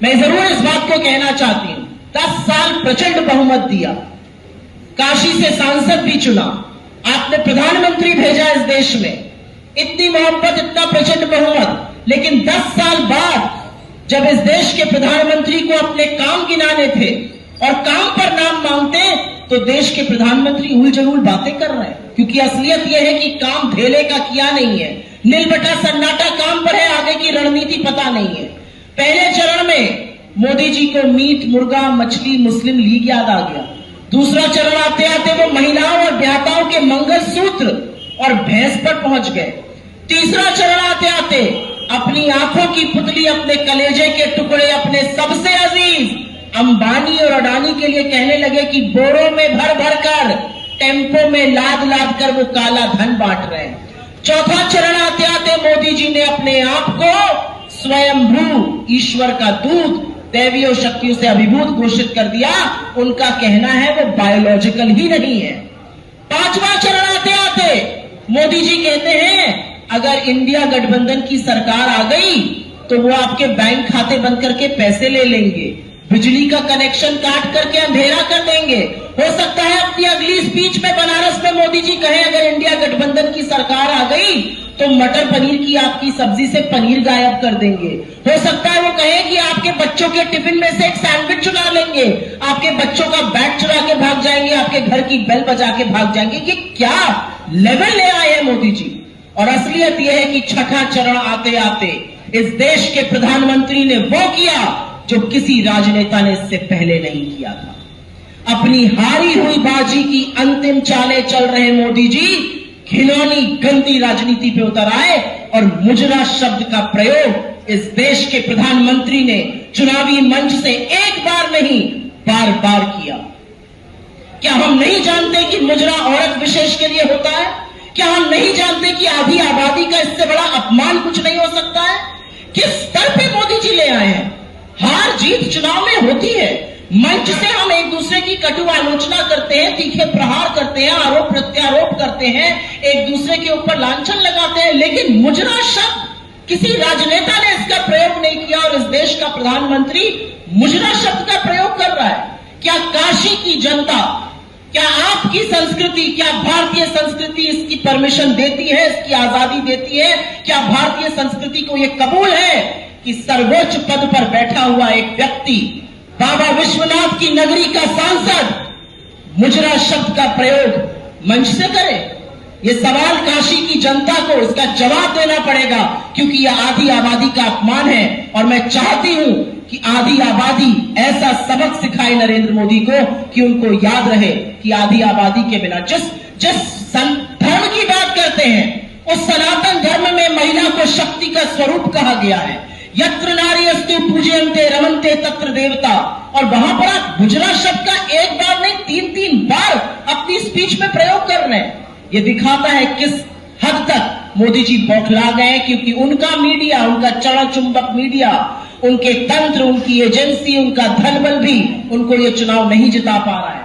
मैं जरूर इस बात को कहना चाहती हूं, 10 साल प्रचंड बहुमत दिया, काशी से सांसद भी चुना, आपने प्रधानमंत्री भेजा इस देश में, इतनी मोहब्बत, इतना प्रचंड बहुमत, लेकिन 10 साल बाद जब इस देश के प्रधानमंत्री को अपने काम गिनाने थे और काम पर नाम मांगते, तो देश के प्रधानमंत्री उलझुल बातें कर रहे हैं। क्योंकि असलियत यह है कि काम धेले का किया नहीं है, नीलबटा सन्नाटा काम पर है, आगे की रणनीति पता नहीं है। पहले चरण में मोदी जी को मीट, मुर्गा, मछली, मुस्लिम लीग याद आ गया। दूसरा चरण आते आते वो महिलाओं और ब्याताओं के मंगलसूत्र और भैंस पर पहुंच गए। तीसरा चरण आते आते अपनी आंखों की पुतली, अपने कलेजे के टुकड़े, अपने सबसे अजीज अंबानी और अडानी के लिए कहने लगे कि बोरों में भर भर कर, टेम्पो में लाद लाद कर वो काला धन बांट रहे हैं। चौथा चरण आते आते मोदी जी ने अपने आप को स्वयंभू ईश्वर का दूत, दैवीय शक्तियों से अभिभूत घोषित कर दिया। उनका कहना है वो बायोलॉजिकल ही नहीं है। पांचवा चरण आते आते मोदी जी कहते हैं अगर इंडिया गठबंधन की सरकार आ गई तो वो आपके बैंक खाते बंद करके पैसे ले लेंगे, बिजली का कनेक्शन काट करके अंधेरा कर देंगे। हो सकता है अपनी अगली स्पीच में बनारस में मोदी जी कहें अगर इंडिया गठबंधन की सरकार आ गई तो मटर पनीर की आपकी सब्जी से पनीर गायब कर देंगे। हो सकता है वो कहें कि आपके बच्चों के टिफिन में से एक सैंडविच चुरा लेंगे, आपके बच्चों का बैग चुरा के भाग जाएंगे, आपके घर की बेल बजा के भाग जाएंगे। ये क्या लेवल ले आए हैं मोदी जी। और असलियत यह है कि छठा चरण आते आते इस देश के प्रधानमंत्री ने वो किया जो किसी राजनेता ने इससे पहले नहीं किया था। अपनी हारी हुई बाजी की अंतिम चालें चल रहे मोदी जी घिनौनी गंदी राजनीति पे उतर आए और मुजरा शब्द का प्रयोग इस देश के प्रधानमंत्री ने चुनावी मंच से एक बार नहीं बार बार किया। क्या हम नहीं जानते कि मुजरा औरत विशेष के लिए होता है? क्या हम नहीं जानते कि आधी आबादी का इससे बड़ा अपमान कुछ नहीं हो सकता है? किस स्तर पे मोदी जी ले आए हैं? हार जीत चुनाव में होती है, मंच से हम एक दूसरे की कटु आलोचना करते हैं, तीखे प्रहार करते हैं, आरोप प्रत्यारोप करते हैं, एक दूसरे के ऊपर लांछन लगाते हैं, लेकिन मुजरा शब्द किसी राजनेता ने इसका प्रयोग नहीं किया और इस देश का प्रधानमंत्री मुजरा शब्द का प्रयोग कर रहा है। क्या काशी की जनता, क्या आपकी संस्कृति, क्या भारतीय संस्कृति इसकी परमिशन देती है, इसकी आजादी देती है? क्या भारतीय संस्कृति को यह कबूल है कि सर्वोच्च पद पर बैठा हुआ एक व्यक्ति, बाबा विश्वनाथ की नगरी का सांसद, मुजरा शब्द का प्रयोग मंच से करे? ये सवाल काशी की जनता को इसका जवाब देना पड़ेगा, क्योंकि यह आधी आबादी का अपमान है। और मैं चाहती हूं कि आधी आबादी ऐसा सबक सिखाए नरेंद्र मोदी को कि उनको याद रहे कि आधी आबादी के बिना जिस धर्म की बात करते हैं उस सनातन धर्म में महिला को शक्ति का स्वरूप कहा गया है। यत्र नार्यस्तु पूज्यन्ते रमन्ते तत्र देवता। और वहां पर आप मुजरा शब्द का एक बार नहीं 3-3 बार अपनी स्पीच में प्रयोग कर रहे हैं। ये दिखाता है किस हद तक मोदी जी बौखला गए, क्योंकि उनका मीडिया, उनका चरण चुंबक मीडिया, उनके तंत्र, उनकी एजेंसी, उनका धनबल भी उनको ये चुनाव नहीं जिता पा रहा है।